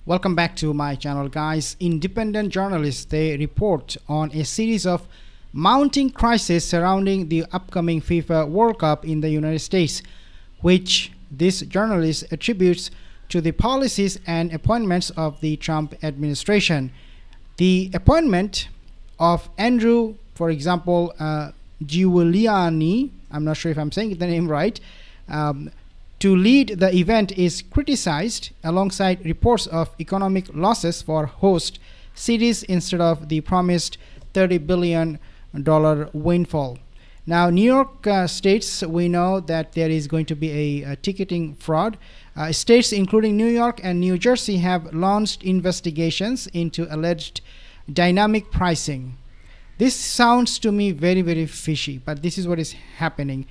Welcome back to my channel, guys. Independent journalists, they report on a series of mounting crises surrounding the upcoming FIFA World Cup in the United States, which this journalist attributes to the policies and appointments of the Trump administration. The appointment of Andrew, for example, Giuliani, I'm not sure if I'm saying the name right, to lead the event is criticized alongside reports of economic losses for host cities instead of the promised $30 billion windfall. Now, New York states, we know that there is going to be a ticketing fraud. States including New York and New Jersey have launched investigations into alleged dynamic pricing. This sounds to me very, very fishy, but this is what is happening.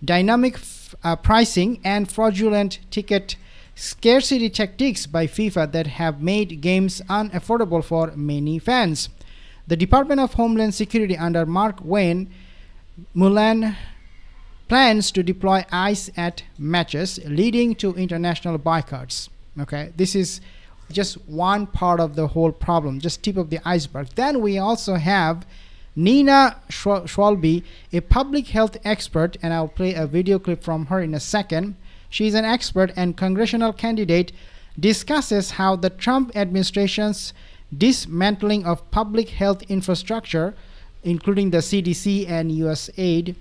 Dynamic pricing and fraudulent ticket scarcity tactics by FIFA that have made games unaffordable for many fans. The Department of Homeland Security under Mark Wayne Mullen plans to deploy ICE at matches, leading to international boycotts. Okay, this is just one part of the whole problem, just tip of the iceberg. Then we also have Nina Schwalbe, a public health expert, and I'll play a video clip from her in a second. She's an expert and congressional candidate, discusses how the Trump administration's dismantling of public health infrastructure, including the CDC and USAID,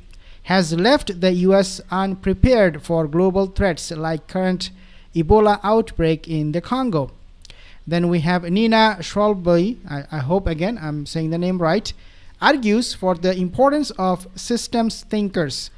has left the US unprepared for global threats like current Ebola outbreak in the Congo. Then we have Nina Schwalbe, I hope again I'm saying the name right, argues for the importance of systems thinkers,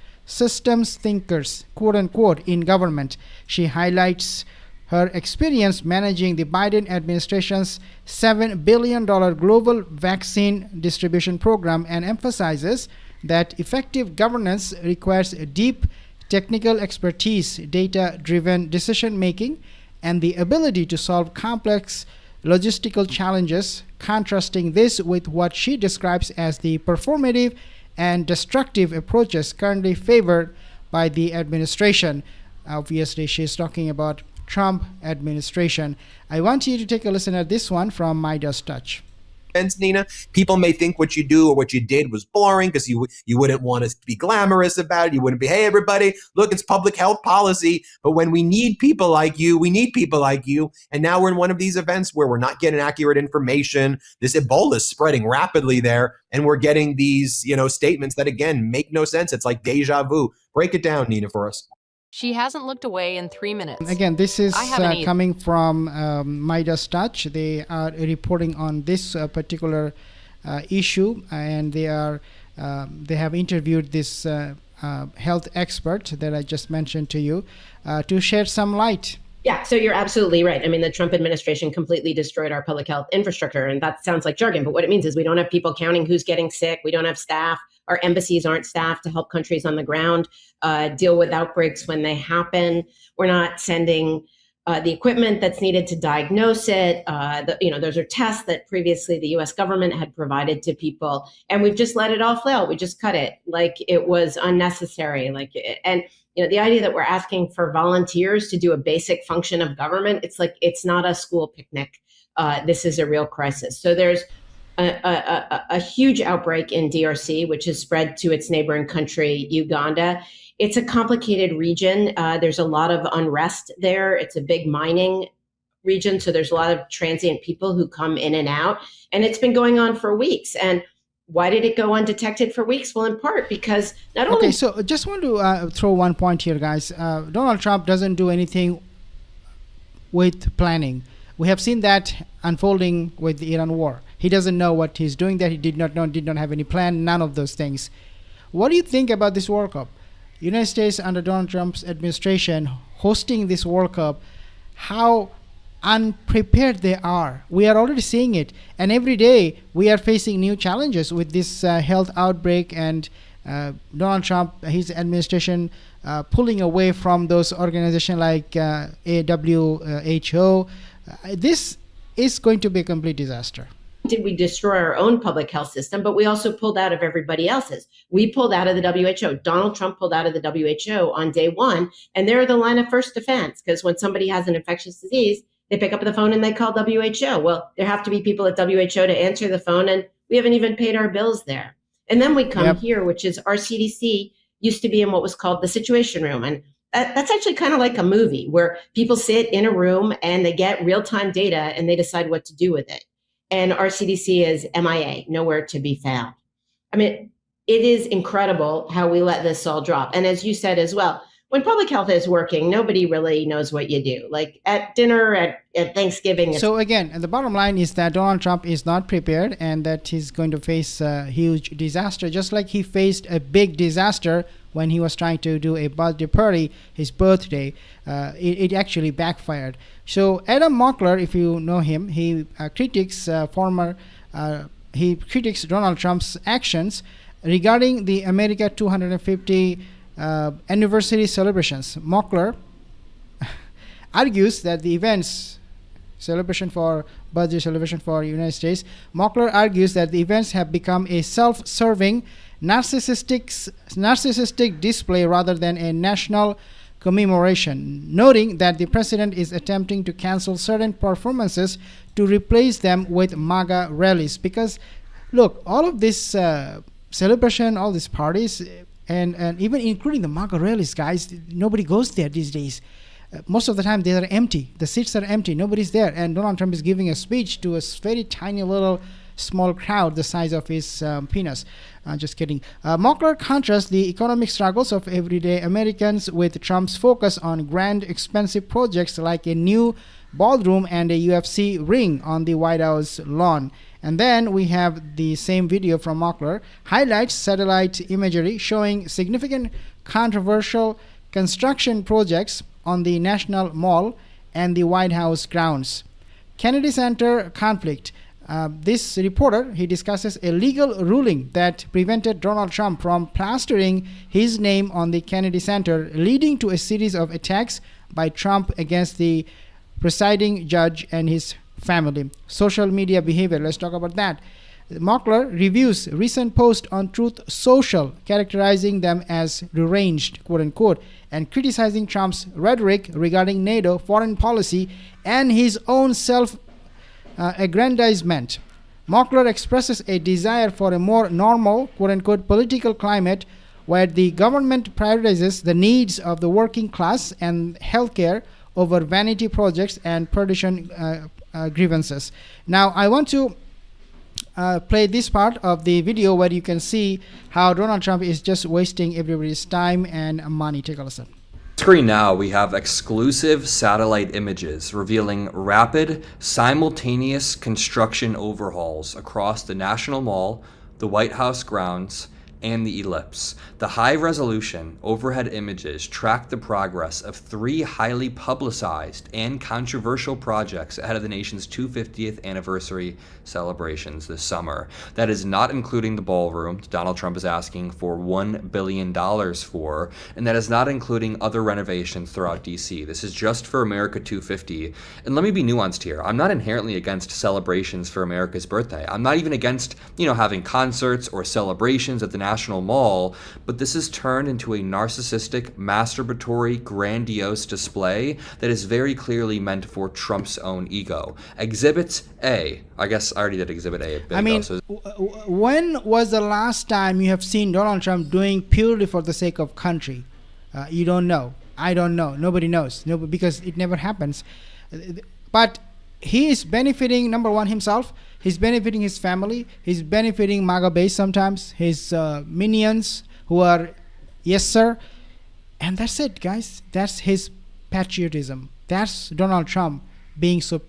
quote unquote, in government. She highlights her experience managing the Biden administration's $7 billion global vaccine distribution program and emphasizes that effective governance requires deep technical expertise, data-driven decision-making, and the ability to solve complex logistical challenges, contrasting this with what she describes as the performative and destructive approaches currently favored by the administration. Obviously, she's talking about Trump administration. I want you to take a listen at this one from Midas Touch. Nina, people may think what you do or what you did was boring because you wouldn't want to be glamorous about it. You wouldn't be, hey, everybody, look, it's public health policy. But when we need people like you, we need people like you. And now we're in one of these events where we're not getting accurate information. This Ebola is spreading rapidly there. And we're getting these, statements that, again, make no sense. It's like deja vu. Break it down, Nina, for us. She hasn't looked away in 3 minutes. Again, this is coming from Midas Touch. They are reporting on this particular issue, and they have interviewed this health expert that I just mentioned to you to shed some light. Yeah, so you're absolutely right. I mean, the Trump administration completely destroyed our public health infrastructure, and that sounds like jargon, but what it means is we don't have people counting who's getting sick. We don't have staff. Our embassies aren't staffed to help countries on the ground deal with outbreaks when they happen. We're not sending the equipment that's needed to diagnose it. Those are tests that previously the U.S. government had provided to people, and we've just let it all flail. We just cut it like it was unnecessary. The idea that we're asking for volunteers to do a basic function of government, it's like it's not a school picnic. This is a real crisis. So there's a huge outbreak in DRC, which has spread to its neighboring country, Uganda. It's a complicated region. There's a lot of unrest there. It's a big mining region, so there's a lot of transient people who come in and out, and it's been going on for weeks. And why did it go undetected for weeks? Well, in part because not only... Okay, so just want to throw one point here, guys. Donald Trump doesn't do anything with planning. We have seen that unfolding with the Iran war. He doesn't know what he's doing there. He did not have any plan, none of those things. What do you think about this World Cup? United States under Donald Trump's administration hosting this World Cup, how unprepared they are. We are already seeing it, and every day we are facing new challenges with this health outbreak and Donald Trump, his administration pulling away from those organizations like WHO. This is going to be a complete disaster. Did we destroy our own public health system, but we also pulled out of everybody else's. We pulled out of the WHO. Donald Trump pulled out of the WHO on day one, and they're the line of first defense, because when somebody has an infectious disease, They pick up the phone and they call WHO. Well, there have to be people at WHO to answer the phone, and we haven't even paid our bills there. And then we come here, which is our CDC used to be in what was called the Situation Room. And that's actually kind of like a movie where people sit in a room and they get real-time data and they decide what to do with it. And our CDC is MIA, nowhere to be found. I mean, it is incredible how we let this all drop. And as you said as well, when public health is working, nobody really knows what you do. Like at dinner, at Thanksgiving. So again, the bottom line is that Donald Trump is not prepared and that he's going to face a huge disaster, just like he faced a big disaster when he was trying to do a birthday party, his birthday. It actually backfired. So Adam Mockler, if you know him, he critiques Donald Trump's actions regarding the America 250 anniversary celebrations. Mockler argues that the events birthday celebration for United States. Mockler argues that the events have become a self-serving, narcissistic display rather than a national commemoration, noting that the president is attempting to cancel certain performances to replace them with MAGA rallies. Because, look, all of this celebration, all these parties, and even including the MAGA rallies, guys, nobody goes there these days. Most of the time, they are empty. The seats are empty. Nobody's there. And Donald Trump is giving a speech to a very tiny little small crowd the size of his penis. Just kidding. Mockler contrasts the economic struggles of everyday Americans with Trump's focus on grand, expensive projects like a new ballroom and a UFC ring on the White House lawn. And then we have the same video from Mockler, highlights satellite imagery showing significant controversial construction projects on the National Mall and the White House grounds. Kennedy Center conflict. This reporter, he discusses a legal ruling that prevented Donald Trump from plastering his name on the Kennedy Center, leading to a series of attacks by Trump against the presiding judge and his family. Social media behavior, let's talk about that. Mockler reviews recent posts on Truth Social, characterizing them as deranged, quote unquote, and criticizing Trump's rhetoric regarding NATO, foreign policy, and his own self-aggrandizement. Mockler expresses a desire for a more normal, quote unquote, political climate where the government prioritizes the needs of the working class and healthcare over vanity projects and partisan grievances. Now, I want to play this part of the video where you can see how Donald Trump is just wasting everybody's time and money. Take a listen. Screen now, we have exclusive satellite images revealing rapid, simultaneous construction overhauls across the National Mall, the White House grounds, and the Ellipse. The high-resolution overhead images track the progress of 3 highly publicized and controversial projects ahead of the nation's 250th anniversary celebrations this summer. That is not including the ballroom Donald Trump is asking for $1 billion for, and that is not including other renovations throughout D.C. This is just for America 250. And let me be nuanced here. I'm not inherently against celebrations for America's birthday. I'm not even against, having concerts or celebrations at the National Mall, but this is turned into a narcissistic, masturbatory, grandiose display that is very clearly meant for Trump's own ego. Exhibit A. I guess I already did Exhibit A. When was the last time you have seen Donald Trump doing purely for the sake of country? You don't know. I don't know. Nobody knows. Because it never happens. But he is benefiting, number one, himself. He's benefiting his family. He's benefiting MAGA base sometimes. His minions who are, yes, sir. And that's it, guys. That's his patriotism. That's Donald Trump being so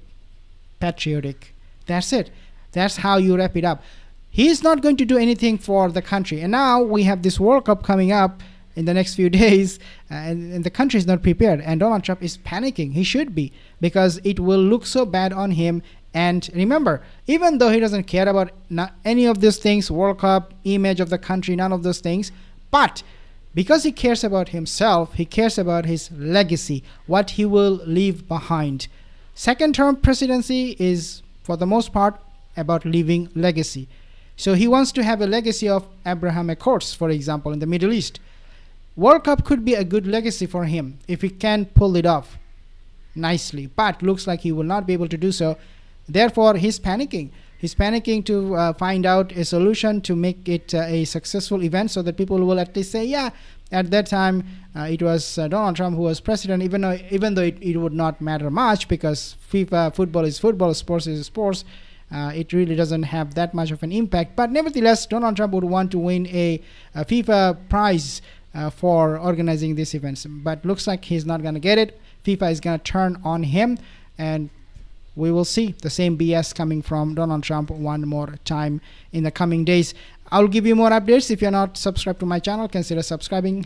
patriotic. That's it. That's how you wrap it up. He's not going to do anything for the country. And now we have this World Cup coming up in the next few days, and the country is not prepared. And Donald Trump is panicking. He should be, because it will look so bad on him. And remember, even though he doesn't care about any of these things, World Cup, image of the country, none of those things, but because he cares about himself, he cares about his legacy, what he will leave behind. Second term presidency is, for the most part, about leaving legacy. So he wants to have a legacy of Abraham Accords, for example, in the Middle East. World Cup could be a good legacy for him if he can pull it off. nicely, but looks like he will not be able to do so. Therefore, he's panicking. He's panicking to find out a solution to make it a successful event, so that people will at least say, yeah, at that time it was Donald Trump who was president, even though it would not matter much, because FIFA, football is football, sports is sports. It really doesn't have that much of an impact. But nevertheless, Donald Trump would want to win a FIFA prize for organizing these events. But looks like he's not going to get it. FIFA is going to turn on him, and we will see the same BS coming from Donald Trump one more time in the coming days. I'll give you more updates. If you're not subscribed to my channel, consider subscribing.